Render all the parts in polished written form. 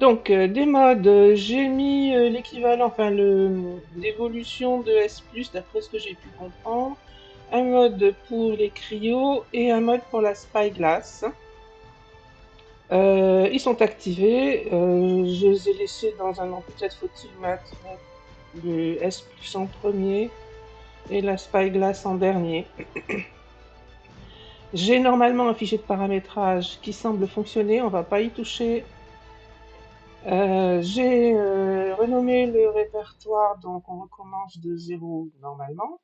Donc, des modes, j'ai mis l'équivalent, enfin l'évolution de S+, d'après ce que j'ai pu comprendre. Un mode pour les cryos et un mode pour la spyglass. Ils sont activés. Je les ai laissés dans un an. Peut-être faut-il mettre le S+ en premier et la spyglass en dernier. J'ai normalement un fichier de paramétrage qui semble fonctionner. On va pas y toucher. J'ai renommé le répertoire, donc on recommence de zéro normalement,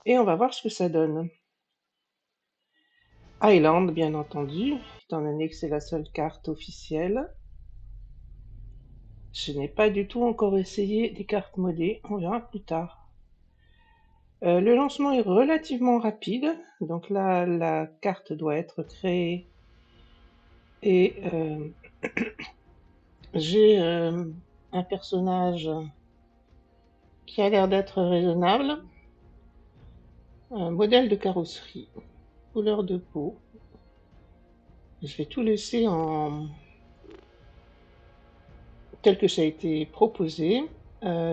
et on va voir ce que ça donne. Island, bien entendu, étant donné que c'est la seule carte officielle. Je n'ai pas du tout encore essayé des cartes modées, on verra plus tard. Le lancement est relativement rapide, donc là la carte doit être créée et j'ai un personnage qui a l'air d'être raisonnable, un modèle de carrosserie. Couleur de peau. Je vais tout laisser en tel que ça a été proposé.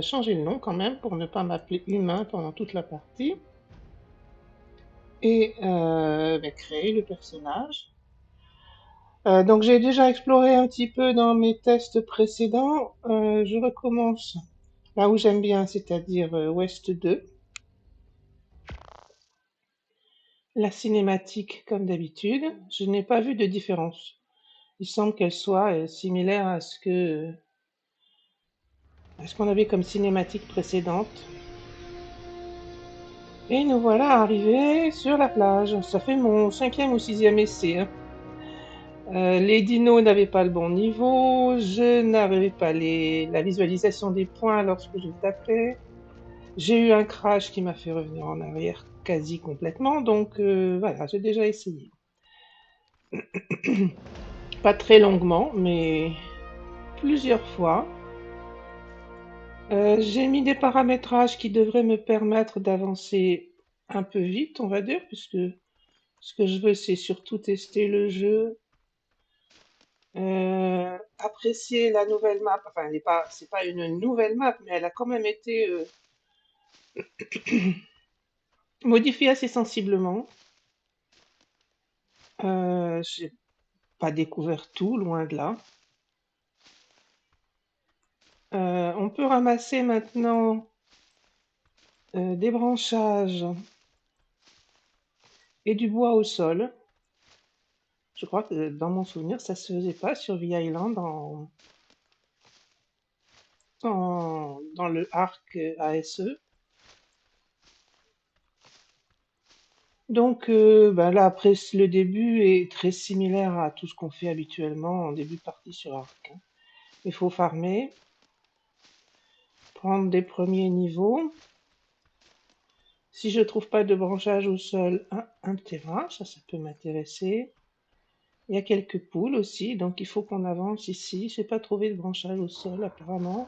Changer le nom quand même pour ne pas m'appeler humain pendant toute la partie. Et créer le personnage. Donc j'ai déjà exploré un petit peu dans mes tests précédents. Je recommence là où j'aime bien, c'est-à-dire West 2. La cinématique comme d'habitude. Je n'ai pas vu de différence. Il semble qu'elle soit similaire à ce qu'on avait comme cinématique précédente. Et nous voilà arrivés sur la plage. Ça fait mon 5e ou 6e essai, hein. Les dinos n'avaient pas le bon niveau, je n'avais pas la visualisation des points lorsque je tapais. J'ai eu un crash qui m'a fait revenir en arrière quasi complètement, donc voilà, j'ai déjà essayé. Pas très longuement, mais plusieurs fois. J'ai mis des paramétrages qui devraient me permettre d'avancer un peu vite, on va dire, puisque ce que je veux, c'est surtout tester le jeu, apprécier la nouvelle map. Enfin, c'est pas une nouvelle map, mais elle a quand même été modifiée assez sensiblement. J'ai pas découvert tout, loin de là. On peut ramasser maintenant des branchages et du bois au sol. Je crois que dans mon souvenir, ça se faisait pas sur The Island dans le arc ASE. Donc là, après, le début est très similaire à tout ce qu'on fait habituellement en début de partie sur arc, hein. Il faut farmer, prendre des premiers niveaux. Si je trouve pas de branchage au sol, un terrain, ça peut m'intéresser. Il y a quelques poules aussi, donc il faut qu'on avance ici. J'ai pas trouvé de branchage au sol apparemment.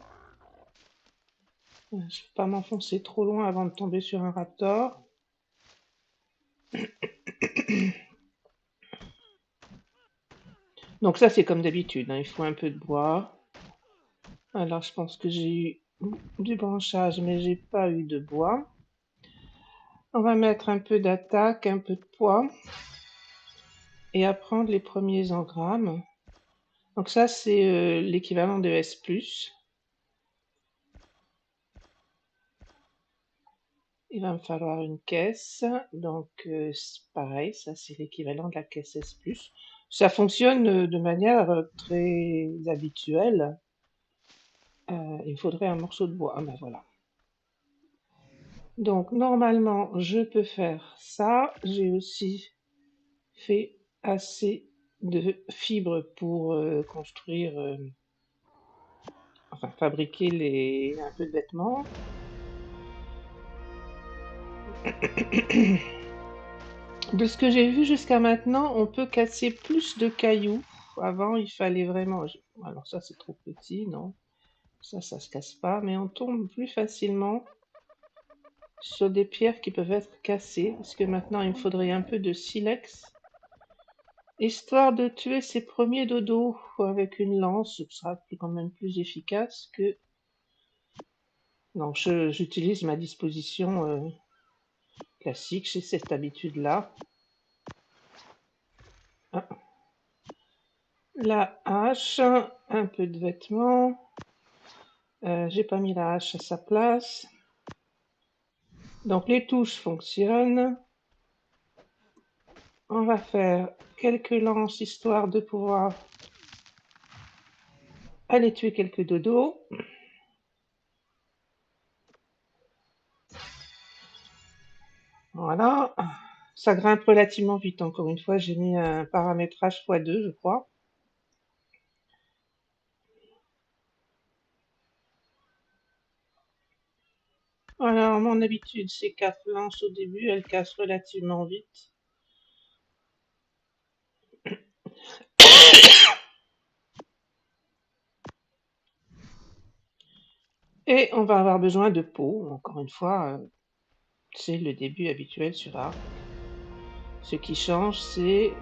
Je ne vais pas m'enfoncer trop loin avant de tomber sur un raptor. Donc ça c'est comme d'habitude, hein, il faut un peu de bois. Alors je pense que j'ai eu du branchage, mais j'ai pas eu de bois. On va mettre un peu d'attaque, un peu de poids, et apprendre les premiers engrammes. Donc ça c'est l'équivalent de S+. Il va me falloir une caisse, donc pareil, ça c'est l'équivalent de la caisse S+. Ça fonctionne de manière très habituelle. Il me faudrait un morceau de bois, ah ben voilà. Donc normalement je peux faire ça. J'ai aussi fait assez de fibres pour construire, enfin fabriquer un peu de vêtements. De ce que j'ai vu jusqu'à maintenant, on peut casser plus de cailloux. Avant, il fallait vraiment... Alors ça, c'est trop petit, non? Ça se casse pas, mais on tombe plus facilement sur des pierres qui peuvent être cassées, parce que maintenant, il me faudrait un peu de silex histoire de tuer ses premiers dodos avec une lance, ce sera quand même plus efficace que... Non, j'utilise ma disposition classique, j'ai cette habitude-là. Ah. La hache, un peu de vêtements. J'ai pas mis la hache à sa place. Donc les touches fonctionnent. On va faire quelques lances histoire de pouvoir aller tuer quelques dodos. Voilà. Ça grimpe relativement vite, encore une fois. J'ai mis un paramétrage x2, je crois. Alors, mon habitude, c'est 4 lances au début. Elles cassent relativement vite. Et on va avoir besoin de peau. Encore une fois, c'est le début habituel sur Arc. Ce qui change, c'est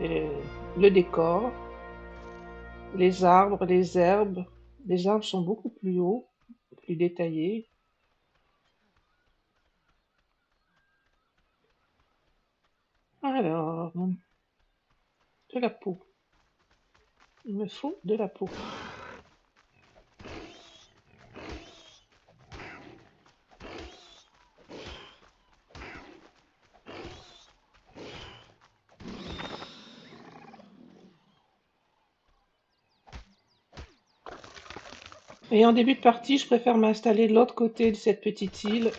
le décor, les arbres, les herbes. Les arbres sont beaucoup plus hauts, plus détaillés. Alors, de la peau. Il me faut de la peau. Et en début de partie, je préfère m'installer de l'autre côté de cette petite île.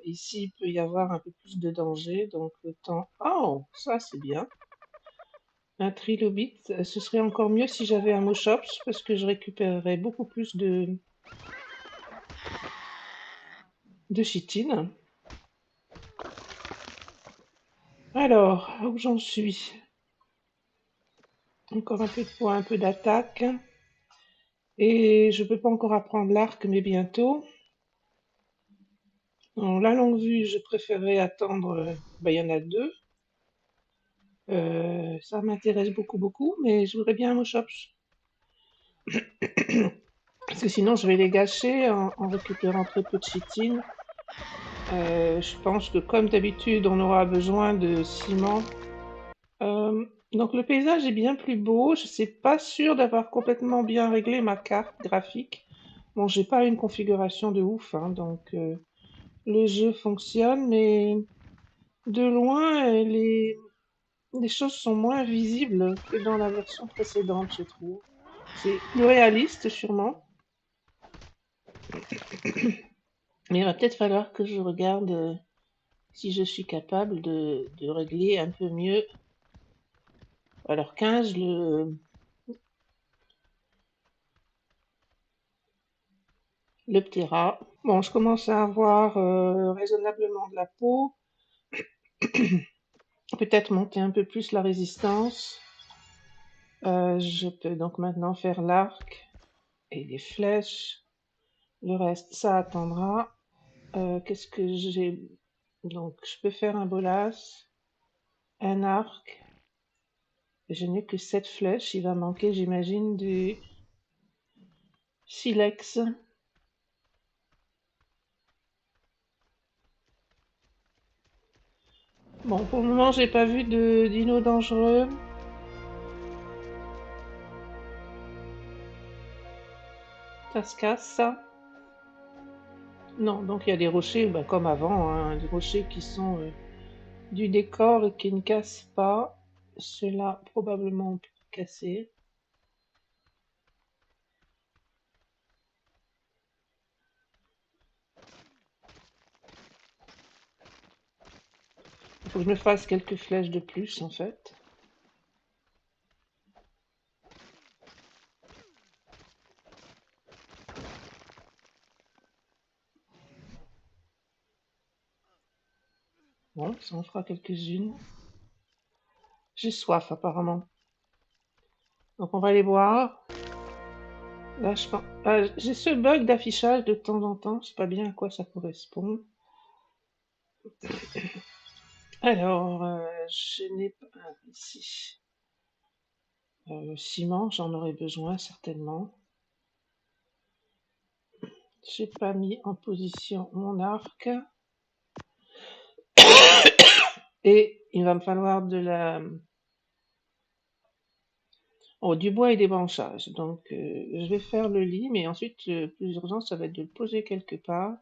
Ici, il peut y avoir un peu plus de danger, donc le temps... Oh, ça c'est bien. Un trilobite, ce serait encore mieux si j'avais un Moschops, parce que je récupérerais beaucoup plus de chitine. Alors, où j'en suis? Encore un peu de poids, un peu d'attaque. Et je peux pas encore apprendre l'arc, mais bientôt. En la longue vue, je préférerais attendre... il y en a deux. Ça m'intéresse beaucoup, beaucoup, mais je voudrais bien un Moschops. Parce que sinon, je vais les gâcher en récupérant très peu de chitine. Je pense que comme d'habitude, on aura besoin de ciment. Donc le paysage est bien plus beau. Je ne suis pas sûre d'avoir complètement bien réglé ma carte graphique. Bon, j'ai pas une configuration de ouf, hein, donc le jeu fonctionne, mais de loin, les choses sont moins visibles que dans la version précédente, je trouve. C'est plus réaliste, sûrement. Mais il va peut-être falloir que je regarde si je suis capable de régler un peu mieux. Alors 15, le Ptera. Bon, je commence à avoir raisonnablement de la peau. Peut-être monter un peu plus la résistance. Je peux donc maintenant faire l'arc et les flèches. Le reste, ça attendra. Qu'est-ce que j'ai? Donc, je peux faire un bolas, un arc. Je n'ai que 7 flèches. Il va manquer, j'imagine, du silex. Bon, pour le moment, j'ai pas vu de dino dangereux. Ça se casse, ça? Non, donc il y a des rochers, bah, comme avant, hein, des rochers qui sont du décor et qui ne cassent pas. Ceux-là, probablement, on peut casser. Il faut que je me fasse quelques flèches de plus, en fait. Bon, ça en fera quelques-unes. J'ai soif, apparemment. Donc on va les boire. Là, je pense... j'ai ce bug d'affichage de temps en temps. Je sais pas bien à quoi ça correspond. Alors, je n'ai pas... ici. Le ciment, j'en aurais besoin certainement. J'ai pas mis en position mon arc. Et il va me falloir du bois et des branchages. Donc, je vais faire le lit, mais ensuite, le plus urgent, ça va être de le poser quelque part.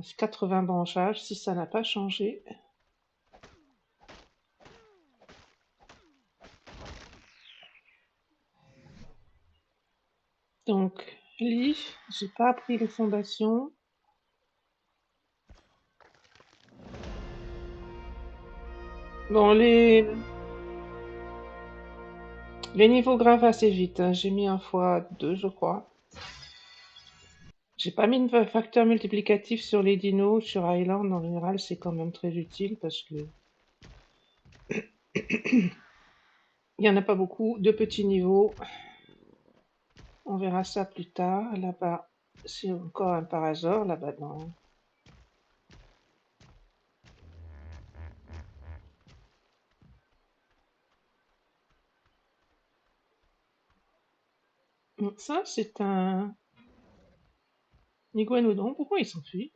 C'est 80 branchages, si ça n'a pas changé. Donc, lit, j'ai pas appris les fondations. Bon, les niveaux grimpent assez vite, hein. J'ai mis 1 x 2, je crois. J'ai pas mis de facteur multiplicatif sur les dinos. Sur Island, en général, c'est quand même très utile parce que il y en a pas beaucoup de petits niveaux. On verra ça plus tard. Là-bas, c'est encore un parasaure. Là-bas, non. Ça, c'est un iguanodon. Pourquoi il s'enfuit?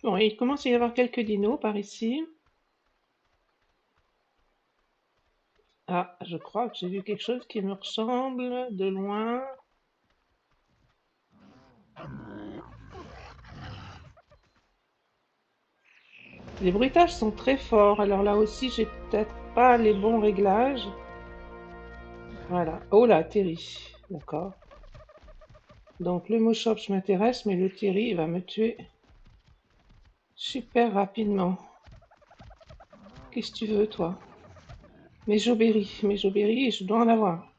Bon, il commence à y avoir quelques dinos par ici. Ah, je crois que j'ai vu quelque chose qui me ressemble de loin. Les bruitages sont très forts, alors là aussi j'ai peut-être pas les bons réglages. Voilà. Oh là, Terry. D'accord. Donc le Moschops m'intéresse, mais le Terry il va me tuer super rapidement. Qu'est-ce que tu veux, toi? Mes Jawberry, je dois en avoir.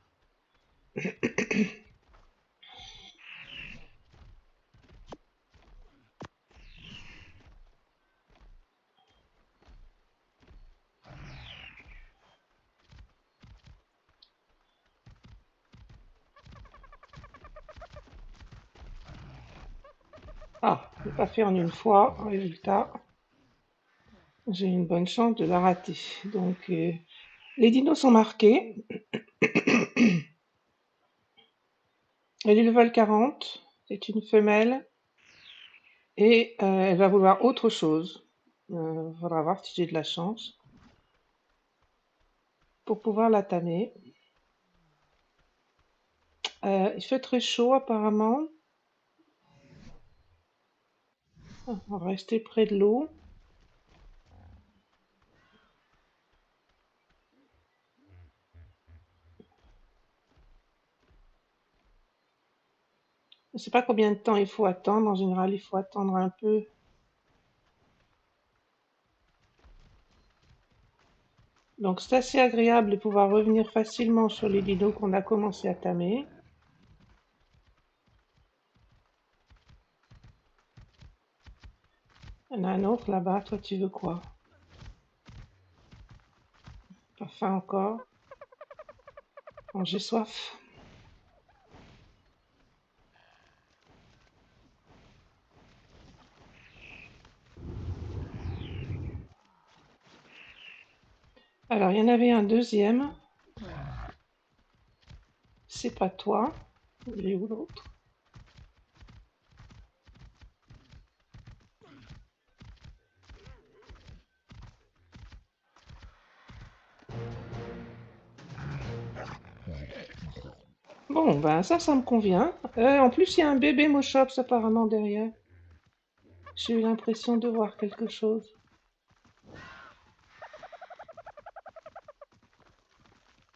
Ah, je ne vais pas faire en une fois. Résultat, j'ai une bonne chance de la rater. Donc, les dinos sont marqués. Elle est level 40. C'est une femelle. Et elle va vouloir autre chose. Il faudra voir si j'ai de la chance pour pouvoir la tamer. Il fait très chaud apparemment. On va rester près de l'eau. Je ne sais pas combien de temps il faut attendre. En général, il faut attendre un peu. Donc c'est assez agréable de pouvoir revenir facilement sur les dinos qu'on a commencé à tamer. Il y en a un autre là-bas. Toi, tu veux quoi? Pas faim encore? Bon, j'ai soif. Alors, il y en avait un deuxième. C'est pas toi. Il est où l'autre? Bon, ben ça me convient. En plus, il y a un bébé Moschops apparemment derrière. J'ai eu l'impression de voir quelque chose.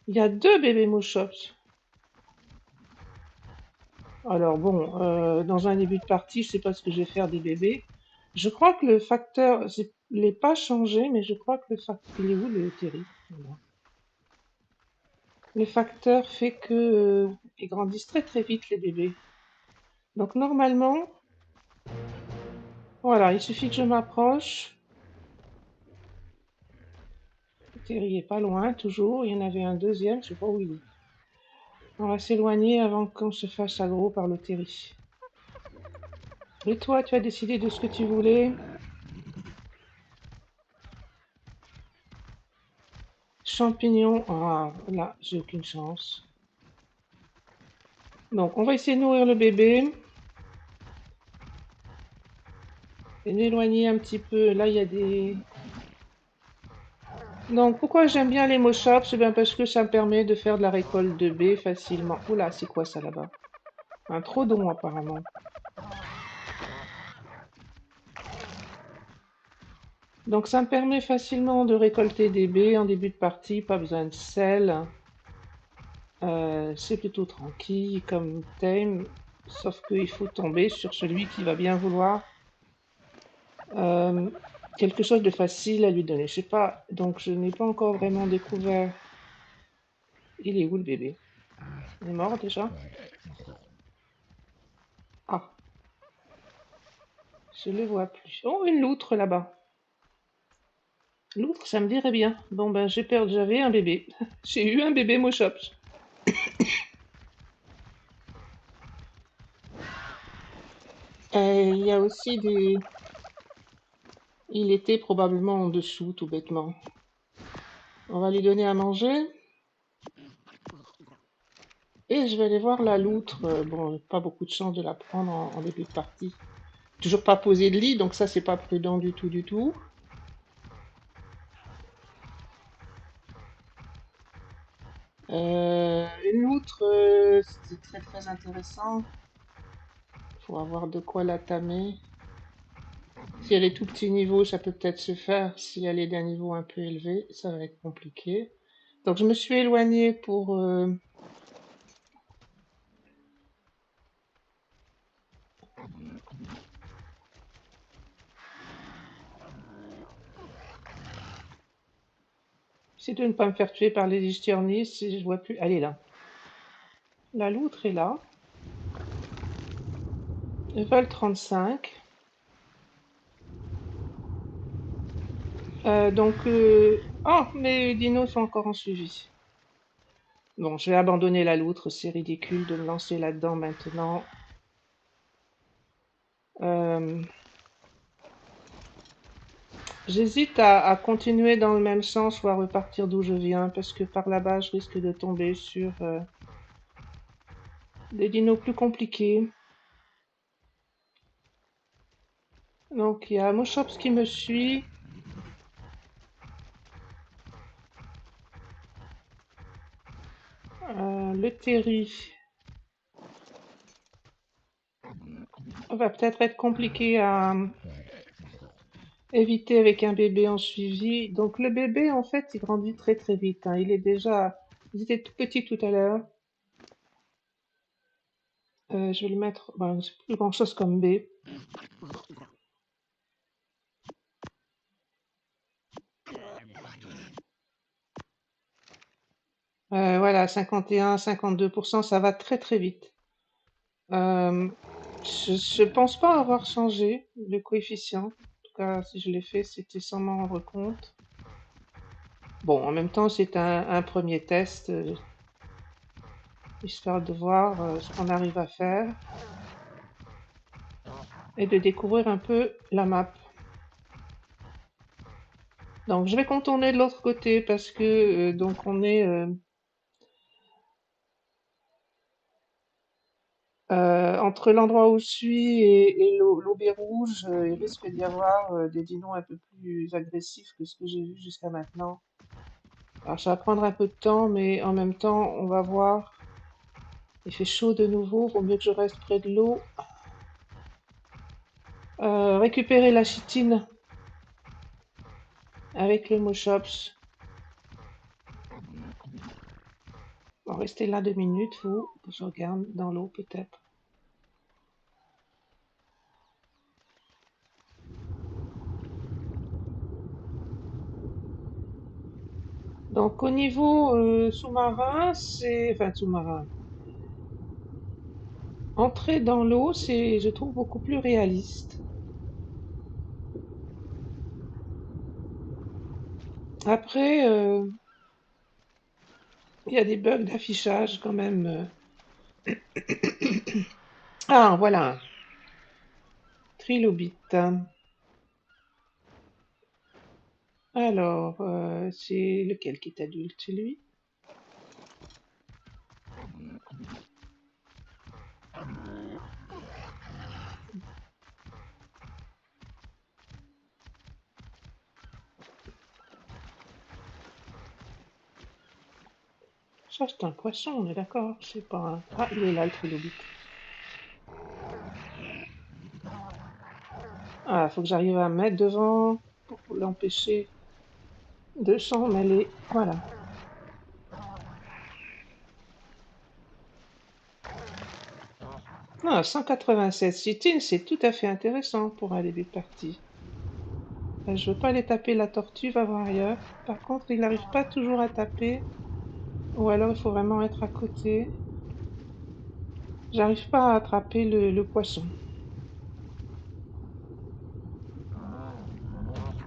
Il y a 2 bébés Moschops. Alors bon, dans un début de partie, je sais pas ce que je vais faire des bébés. Je crois que le facteur, il n'est pas changé, mais je crois que le facteur, il est où le Terry? Voilà. Le facteur fait que ils grandissent très très vite les bébés. Donc normalement, voilà, il suffit que je m'approche. Terry est pas loin, toujours. Il y en avait un deuxième, je sais pas où il est. On va s'éloigner avant qu'on se fasse aggro par le Terry. Et toi, tu as décidé de ce que tu voulais? Champignons. Ah, là, j'ai aucune chance. Donc, on va essayer de nourrir le bébé. Et d'éloigner un petit peu. Là, il y a des... Donc, pourquoi j'aime bien les Moshops? C'est bien parce que ça me permet de faire de la récolte de baies facilement. Oula, c'est quoi ça là-bas? Un trodon, apparemment. Donc, ça me permet facilement de récolter des baies en début de partie. Pas besoin de sel. C'est plutôt tranquille comme thème. Sauf qu'il faut tomber sur celui qui va bien vouloir euh, quelque chose de facile à lui donner. Je sais pas, donc je n'ai pas encore vraiment découvert. Il est où le bébé? Il est mort déjà? Ah, je le vois plus. Oh, une loutre là-bas. Loutre, ça me dirait bien. Bon ben j'ai perdu, j'avais un bébé. J'ai eu un bébé Moshops. Il y a aussi des... Il était probablement en dessous, tout bêtement. On va lui donner à manger. Et je vais aller voir la loutre. Bon, pas beaucoup de chance de la prendre en début de partie. Toujours pas posé de lit, donc ça c'est pas prudent du tout du tout. Une loutre, c'est très très intéressant. Faut avoir de quoi la tamer. Si elle est tout petit niveau, ça peut peut-être se faire. Si elle est d'un niveau un peu élevé, ça va être compliqué. Donc je me suis éloignée pour... essayer de ne pas me faire tuer par les Lichternis si je vois plus... Elle est là. La loutre est là. Vol 35. Oh, mes dinos sont encore en suivi. Bon, je vais abandonner la loutre, c'est ridicule de me lancer là-dedans maintenant. Euh, J'hésite à continuer dans le même sens ou à repartir d'où je viens, parce que par là-bas, je risque de tomber sur des dinos plus compliqués. Donc, il y a Moshops qui me suit. Le Terry va peut-être être compliqué à éviter avec un bébé en suivi. Donc, le bébé, en fait, il grandit très très vite, hein. Il est déjà... Il était tout petit tout à l'heure. Je vais le mettre... Bon, c'est plus grand-chose comme B. Voilà, 51, 52%, ça va très très vite. Je pense pas avoir changé le coefficient. En tout cas, si je l'ai fait, c'était sans m'en rendre compte. Bon, en même temps, c'est un premier test, histoire de voir ce qu'on arrive à faire et de découvrir un peu la map. Donc, je vais contourner de l'autre côté parce que donc on est entre l'endroit où je suis et l'eau baie rouge. Il risque d'y avoir des dinos un peu plus agressifs que ce que j'ai vu jusqu'à maintenant. Alors ça va prendre un peu de temps, mais en même temps, on va voir. Il fait chaud de nouveau, vaut mieux que je reste près de l'eau. Récupérer la chitine avec le Moshops. Bon, restez là 2 minutes, vous. Je regarde dans l'eau peut-être. Donc au niveau sous-marin, c'est... Enfin sous-marin. Entrer dans l'eau, c'est, je trouve, beaucoup plus réaliste. Après, il y a des bugs d'affichage quand même. Ah, voilà, trilobite. Alors, c'est lequel qui est adulte? C'est lui? Ça, c'est un poisson, on est d'accord? C'est pas un... Ah, il est là, le trilobite. Ah, faut que j'arrive à me mettre devant pour l'empêcher de s'en mêler. Voilà. Ah, 187 sit-ins, c'est tout à fait intéressant pour un début de partie. Je veux pas aller taper la tortue, va voir ailleurs. Par contre, il n'arrive pas toujours à taper, ou alors il faut vraiment être à côté. J'arrive pas à attraper le poisson.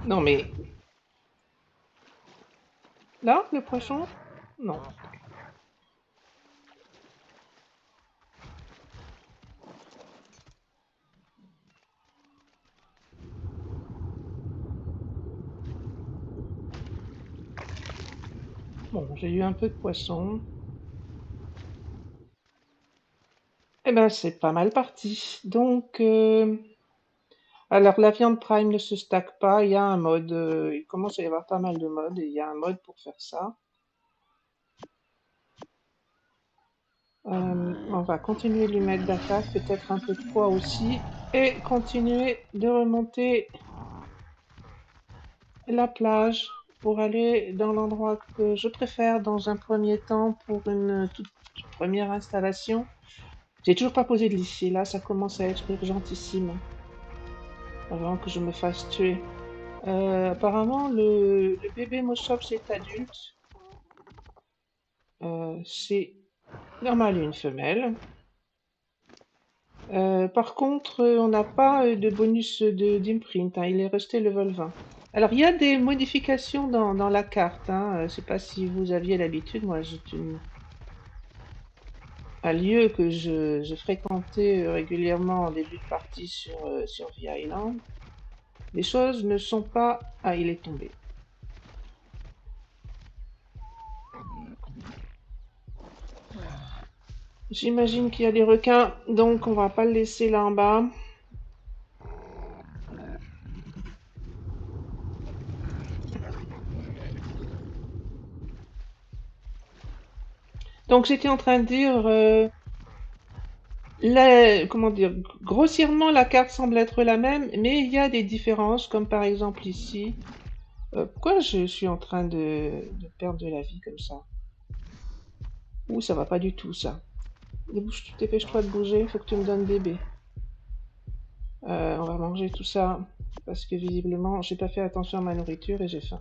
Non mais, là, le poisson? Non. Bon, j'ai eu un peu de poisson. Eh ben, c'est pas mal parti. Donc, alors la viande prime ne se stack pas. Il y a un mode. Il commence à y avoir pas mal de modes et il y a un mode pour faire ça. On va continuer de lui mettre d'attaque, peut-être un peu de poids aussi, et continuer de remonter la plage pour aller dans l'endroit que je préfère dans un premier temps pour une toute première installation. J'ai toujours pas posé de lit. Là, ça commence à être urgentissime avant que je me fasse tuer. Apparemment, le bébé Mosops est adulte. C'est normal une femelle. Par contre, on n'a pas de bonus d'imprint, hein, il est resté level 20. Alors, il y a des modifications dans la carte, hein. Je sais pas si vous aviez l'habitude, moi, un lieu que je fréquentais régulièrement en début de partie sur The Island. Les choses ne sont pas... Ah, il est tombé. J'imagine qu'il y a des requins, donc on va pas le laisser là en bas. Donc j'étais en train de dire, comment dire, grossièrement la carte semble être la même, mais il y a des différences, comme par exemple ici. Pourquoi je suis en train de perdre de la vie comme ça? Ouh, ça va pas du tout ça. Dépêche-toi de bouger, faut que tu me donnes bébé. On va manger tout ça parce que visiblement j'ai pas fait attention à ma nourriture et j'ai faim.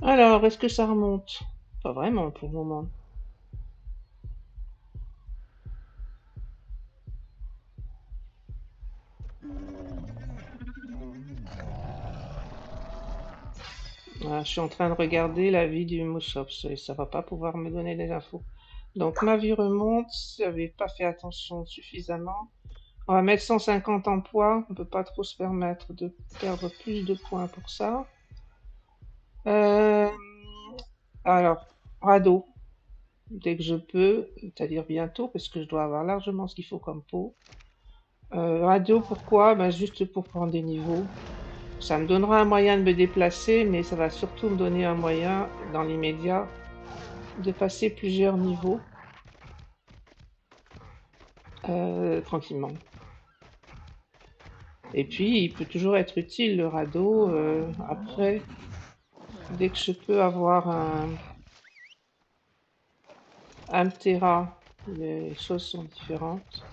Alors, est-ce que ça remonte? Pas vraiment pour le moment. Ah, je suis en train de regarder la vie du Moussops et ça va pas pouvoir me donner des infos. Donc ma vie remonte, j'avais pas fait attention suffisamment. On va mettre 150 en poids, on peut pas trop se permettre de perdre plus de points pour ça. Euh, alors, radeau, dès que je peux, c'est-à-dire bientôt, parce que je dois avoir largement ce qu'il faut comme peau. Radeau, pourquoi? Ben, juste pour prendre des niveaux. Ça me donnera un moyen de me déplacer, mais ça va surtout me donner un moyen, dans l'immédiat, de passer plusieurs niveaux tranquillement. Et puis, il peut toujours être utile le radeau après, dès que je peux avoir un Tera, les choses sont différentes.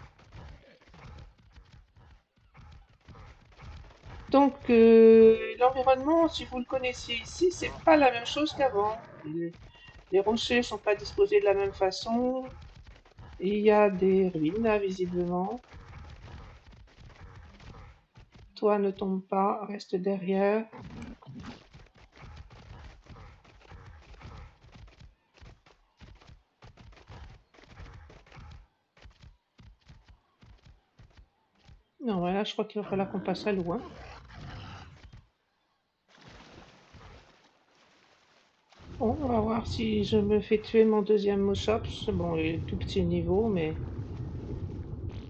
Donc, l'environnement, si vous le connaissiez ici, c'est pas la même chose qu'avant. Les rochers sont pas disposés de la même façon. Il y a des ruines là, visiblement. Toi, ne tombe pas, reste derrière. Non, voilà, je crois qu'il va falloir qu'on passe à loin. Bon, on va voir si je me fais tuer mon deuxième Moschops. Bon, il est tout petit niveau, mais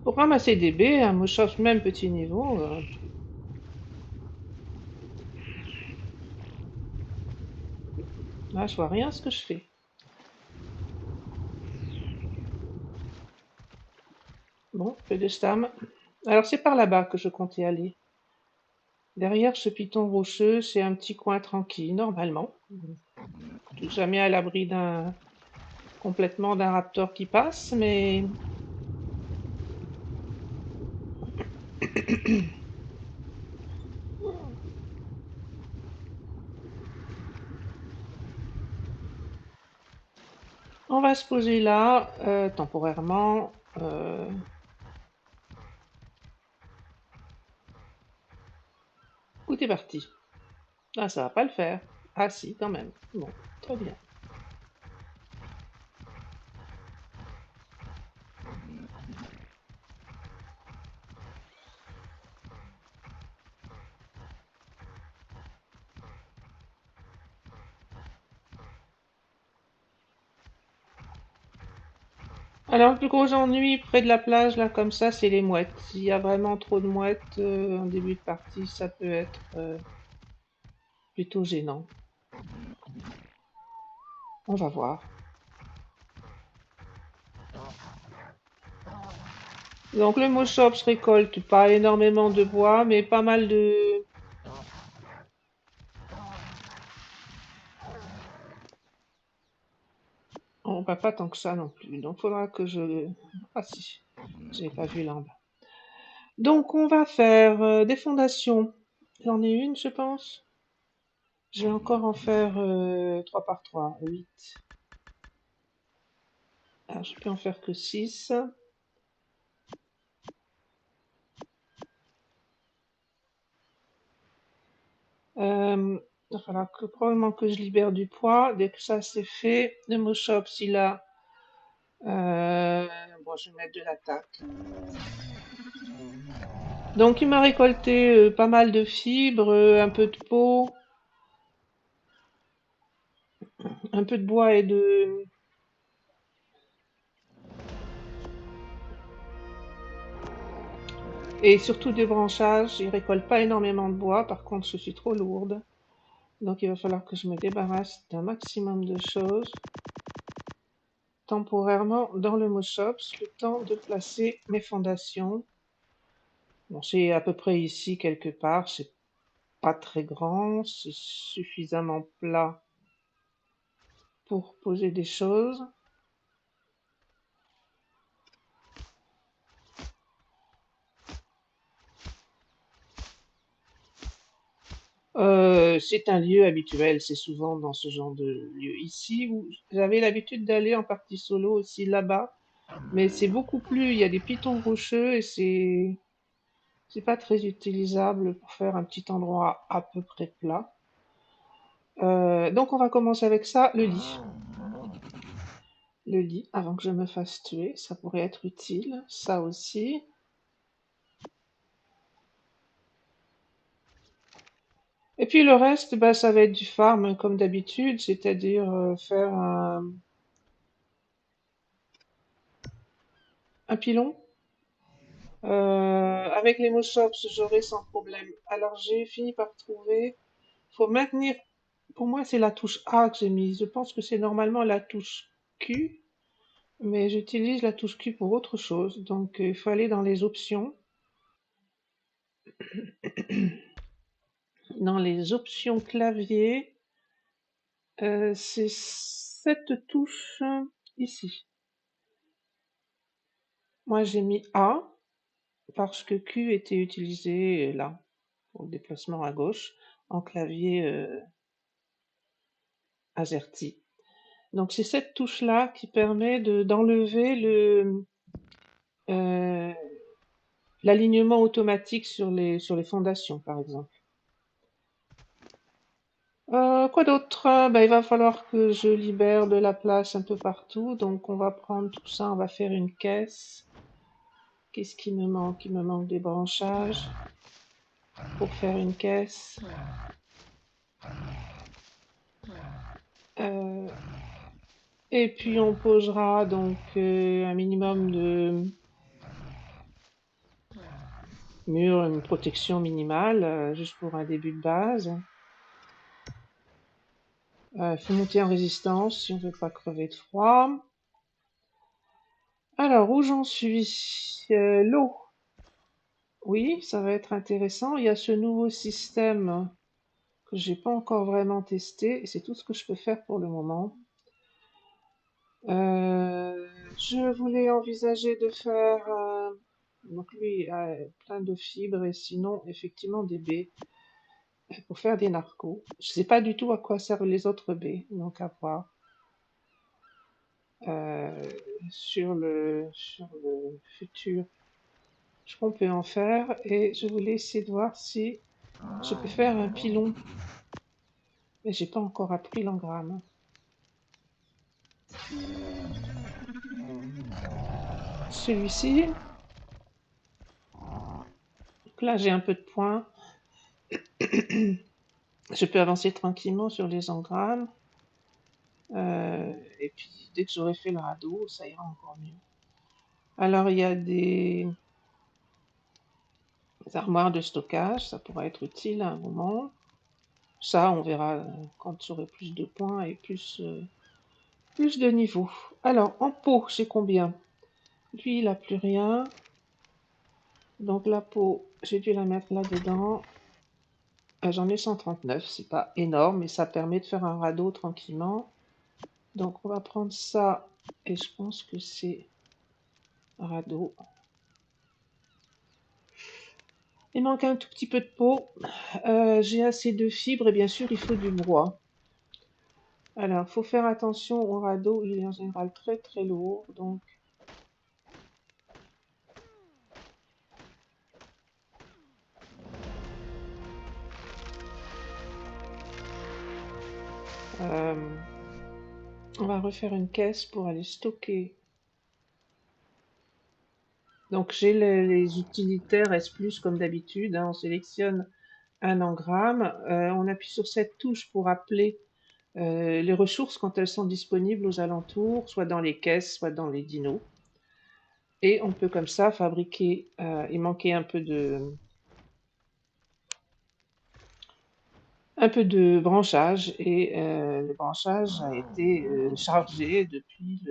pour ramasser des baies, un Moschops même petit niveau, là, je vois rien ce que je fais. Bon, peu de stam. Alors, c'est par là-bas que je comptais aller. Derrière ce piton rocheux, c'est un petit coin tranquille, normalement. Je suis jamais à l'abri complètement d'un raptor qui passe, mais on va se poser là, temporairement. Où t'es parti? Ah, ça va pas le faire. Ah si, quand même. Bon, très bien. Alors, le plus gros ennui près de la plage, là, comme ça, c'est les mouettes. S'il y a vraiment trop de mouettes en début de partie, ça peut être plutôt gênant. On va voir. Donc, le Moschops récolte pas énormément de bois, mais pas mal de... On va pas tant que ça non plus. Donc, faudra que je... Ah si, j'ai pas vu l'ambre. Donc, on va faire des fondations. J'en ai une, je pense. Je vais encore en faire 3 par 3, 8. Alors, je peux en faire que 6. Il va falloir probablement que je libère du poids. Dès que ça c'est fait, le Moschops, il a... bon, je vais mettre de l'attaque. Donc, il m'a récolté pas mal de fibres, un peu de peau, un peu de bois et de... Et surtout des branchages. Il récolte pas énormément de bois, par contre, je suis trop lourde. Donc, il va falloir que je me débarrasse d'un maximum de choses temporairement dans le Moschops, le temps de placer mes fondations. Bon, c'est à peu près ici quelque part, c'est pas très grand, c'est suffisamment plat pour poser des choses. C'est un lieu habituel, c'est souvent dans ce genre de lieu. Ici, où j'avais l'habitude d'aller en partie solo aussi là-bas, mais c'est beaucoup plus, il y a des pitons rocheux et c'est pas très utilisable pour faire un petit endroit à peu près plat. Donc on va commencer avec ça, le lit. Le lit, avant que je me fasse tuer, ça pourrait être utile. Ça aussi. Et puis le reste, bah, ça va être du farm comme d'habitude, c'est-à-dire faire un pilon. Avec les Moschops, j'aurai sans problème. Alors j'ai fini par trouver. Faut maintenir. Pour moi, c'est la touche A que j'ai mise. Je pense que c'est normalement la touche Q, mais j'utilise la touche Q pour autre chose. Donc il faut aller dans les options. Dans les options clavier, c'est cette touche ici. Moi, j'ai mis A parce que Q était utilisé là. pour le déplacement à gauche, en clavier AZERTY. Donc c'est cette touche-là qui permet d'enlever l'alignement automatique sur les fondations, par exemple. Quoi d'autre? Il va falloir que je libère de la place un peu partout, donc on va prendre tout ça, on va faire une caisse. Qu'est-ce qui me manque? Il me manque des branchages pour faire une caisse. Et puis on posera donc un minimum de murs, une protection minimale, juste pour un début de base. Il faut monter en résistance si on ne veut pas crever de froid. Alors, où j'en suis? L'eau. Oui, ça va être intéressant. Il y a ce nouveau système que j'ai pas encore vraiment testé, et c'est tout ce que je peux faire pour le moment. Je voulais envisager de faire donc lui plein de fibres et sinon effectivement des baies pour faire des narcos. Je sais pas du tout à quoi servent les autres baies, donc à voir. Sur le futur ce qu'on peut en faire et je voulais essayer de voir si je peux faire un pilon. Mais j'ai pas encore appris l'engramme. Celui-ci, donc là j'ai un peu de points. Je peux avancer tranquillement sur les engrammes. Et puis dès que j'aurai fait le radeau, ça ira encore mieux. Alors il y a des armoires de stockage, ça pourra être utile à un moment. Ça, on verra quand j'aurai plus de points et plus de niveau. Alors, en pot, j'ai combien? Lui, il n'a plus rien. Donc la peau, j'ai dû la mettre là-dedans. J'en ai 139, c'est pas énorme, mais ça permet de faire un radeau tranquillement. Donc on va prendre ça, et je pense que c'est un radeau. Il manque un tout petit peu de peau. J'ai assez de fibres, et bien sûr, il faut du bois. Alors, il faut faire attention au radeau, il est en général très très lourd, donc on va refaire une caisse pour aller stocker. Donc j'ai les utilitaires S+, comme d'habitude, hein, on sélectionne un engramme, on appuie sur cette touche pour appeler les ressources quand elles sont disponibles aux alentours, soit dans les caisses, soit dans les dinos. Et on peut comme ça fabriquer, il manquait un peu de branchage et le branchage a été chargé depuis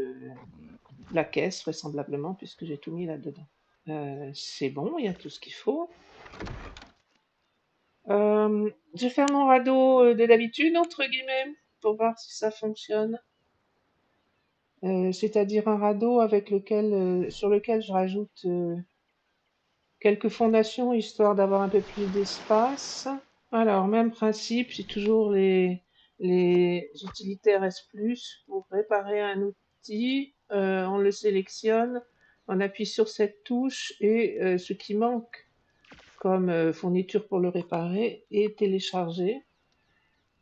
la caisse vraisemblablement puisque j'ai tout mis là-dedans. C'est bon, il y a tout ce qu'il faut. Je vais faire mon radeau de d'habitude, entre guillemets, pour voir si ça fonctionne. C'est-à-dire un radeau sur lequel je rajoute quelques fondations histoire d'avoir un peu plus d'espace. Alors, même principe, c'est toujours les utilitaires S+, pour réparer un outil, on le sélectionne, on appuie sur cette touche et ce qui manque comme fourniture pour le réparer est téléchargé.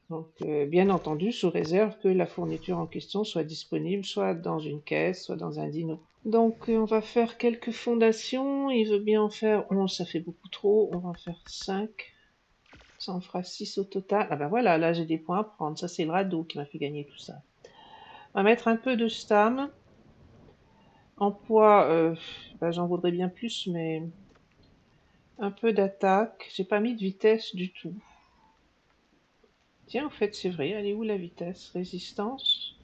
Donc, bien entendu, sous réserve que la fourniture en question soit disponible soit dans une caisse, soit dans un dino. Donc, on va faire quelques fondations. Il veut bien en faire 11, ça fait beaucoup trop. On va en faire 5. Ça en fera 6 au total. Ah ben voilà, là j'ai des points à prendre. Ça, c'est le radeau qui m'a fait gagner tout ça. On va mettre un peu de stam. En poids, j'en voudrais bien plus, mais un peu d'attaque. J'ai pas mis de vitesse du tout. Tiens, en fait, c'est vrai. Elle est où la vitesse? Résistance.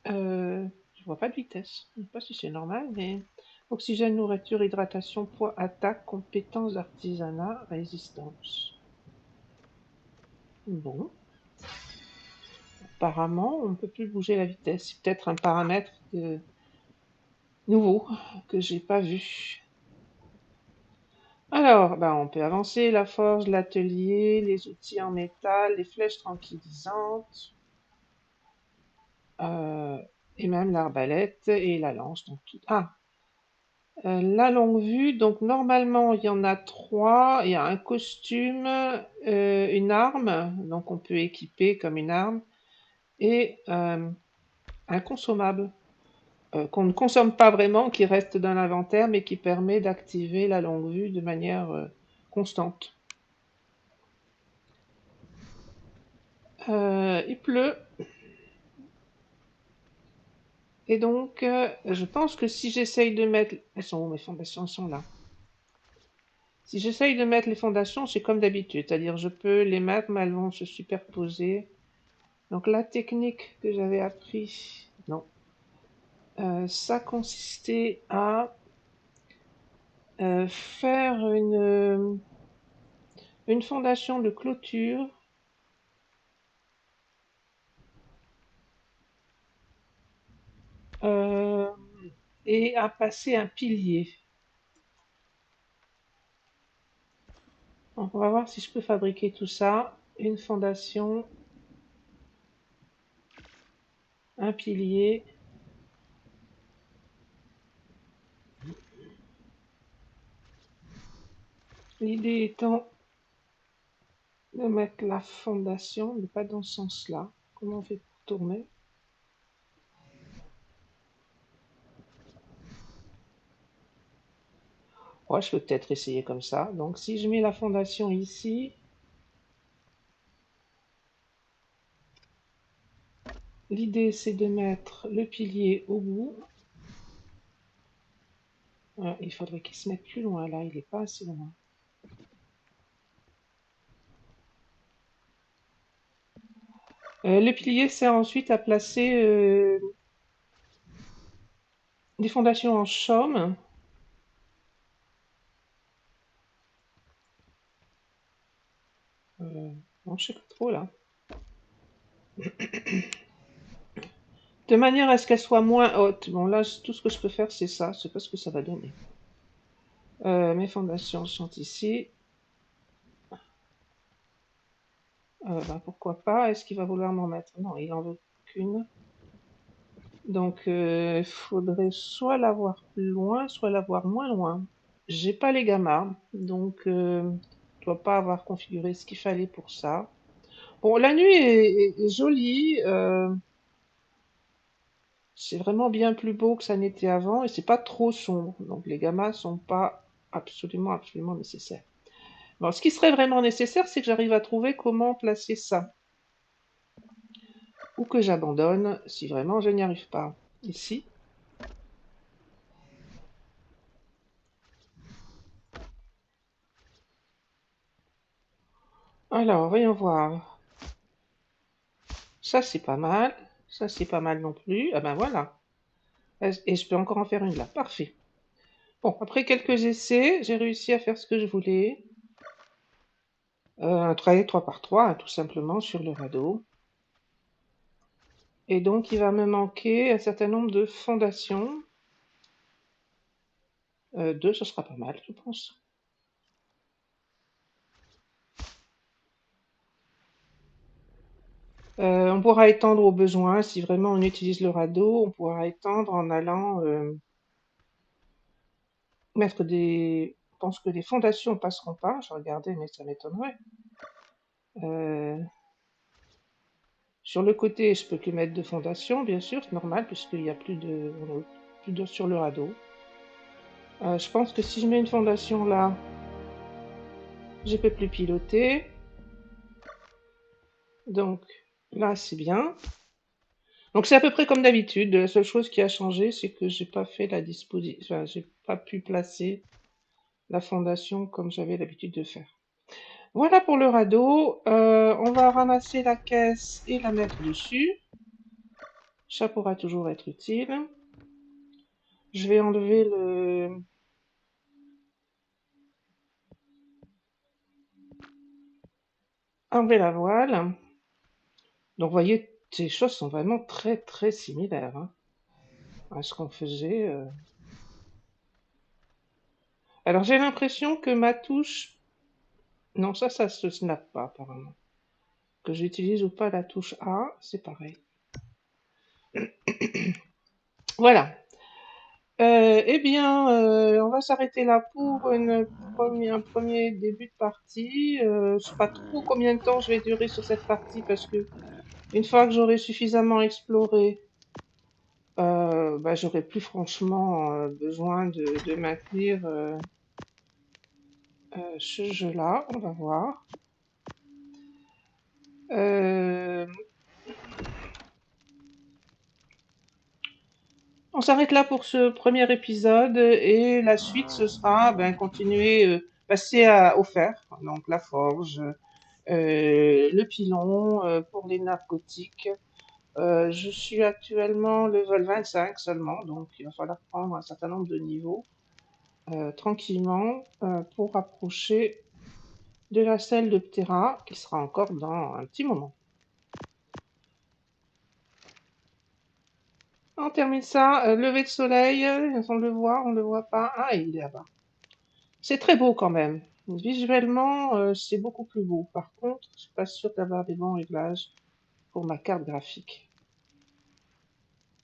Je vois pas de vitesse. Je sais pas si c'est normal, mais oxygène, nourriture, hydratation, poids, attaque, compétences, artisanat, résistance. Bon. Apparemment, on ne peut plus bouger la vitesse. C'est peut-être un paramètre nouveau que j'ai pas vu. Alors, ben, on peut avancer la forge, l'atelier, les outils en métal, les flèches tranquillisantes, euh, et même l'arbalète et la lance. Donc tout... Ah, la longue vue, donc normalement il y en a trois. Il y a un costume, une arme, donc on peut équiper comme une arme, et un consommable qu'on ne consomme pas vraiment, qui reste dans l'inventaire, mais qui permet d'activer la longue vue de manière constante. Il pleut, et donc je pense que si j'essaye de mettre... Elles sont où mes fondations? Elles sont là. Si j'essaye de mettre les fondations, c'est comme d'habitude, c'est-à-dire je peux les mettre, mais elles vont se superposer. Donc la technique que j'avais appris, non, ça consistait à faire une fondation de clôture euh, et à passer un pilier. Donc on va voir si je peux fabriquer tout ça. Une fondation, un pilier. L'idée étant de mettre la fondation, mais pas dans ce sens-là. Comment on fait pour tourner? Ouais, je peux peut-être essayer comme ça. Donc si je mets la fondation ici, l'idée c'est de mettre le pilier au bout. Il faudrait qu'il se mette plus loin là, il n'est pas assez loin. Le pilier sert ensuite à placer des fondations en chaume. Non, je sais pas trop là. De manière à ce qu'elle soit moins haute. Bon là, tout ce que je peux faire c'est ça, je sais pas ce que ça va donner. Mes fondations sont ici. Ben, pourquoi pas? Est-ce qu'il va vouloir m'en mettre? Non, il en veut qu'une. Donc il faudrait soit l'avoir plus loin, soit l'avoir moins loin. J'ai pas les gammas, donc je dois pas avoir configuré ce qu'il fallait pour ça. Bon, la nuit est jolie, c'est vraiment bien plus beau que ça n'était avant et c'est pas trop sombre. Donc les gammas sont pas absolument nécessaires. Bon, ce qui serait vraiment nécessaire, c'est que j'arrive à trouver comment placer ça. Ou que j'abandonne si vraiment je n'y arrive pas. Ici. Alors, voyons voir. Ça, c'est pas mal. Ça, c'est pas mal non plus. Ah ben voilà. Et je peux encore en faire une là. Parfait. Bon, après quelques essais, j'ai réussi à faire ce que je voulais. Un trait 3 par 3, hein, tout simplement, sur le radeau. Et donc, il va me manquer un certain nombre de fondations. Deux, ce sera pas mal, je pense. On pourra étendre au besoin, si vraiment on utilise le radeau, on pourra étendre en allant mettre des... Je pense que les fondations passeront pas, je regardais, mais ça m'étonnerait. Sur le côté, je peux que mettre de fondation, bien sûr, c'est normal, puisqu'il n'y a plus plus d'eau sur le radeau. Je pense que si je mets une fondation là, je peux plus piloter. Donc là, c'est bien. Donc c'est à peu près comme d'habitude. La seule chose qui a changé, c'est que j'ai pas fait la disposition, enfin, j'ai pas pu placer la fondation comme j'avais l'habitude de faire. Voilà pour le radeau. On va ramasser la caisse et la mettre dessus. Ça pourra toujours être utile. Je vais enlever la voile. Donc, vous voyez, ces choses sont vraiment très très similaires hein, à ce qu'on faisait. Alors j'ai l'impression que ma touche... Non, ça se snap pas apparemment. Que j'utilise ou pas la touche A, c'est pareil. Voilà. Eh bien, on va s'arrêter là pour un premier début de partie. Je sais pas trop combien de temps je vais durer sur cette partie parce que une fois que j'aurai suffisamment exploré, bah, j'aurai plus franchement besoin de maintenir ce jeu-là. On va voir. Euh, on s'arrête là pour ce premier épisode et la suite ce sera ben, continuer, passer au fer, donc la forge, le pilon pour les narcotiques. Je suis actuellement level 25 seulement, donc il va falloir prendre un certain nombre de niveaux tranquillement pour approcher de la selle de Ptera, qui sera encore dans un petit moment. On termine ça, lever de soleil, on le voit, on le voit pas. Ah, il est là-bas. C'est très beau quand même. Visuellement, c'est beaucoup plus beau. Par contre, je suis pas sûre d'avoir des bons réglages pour ma carte graphique.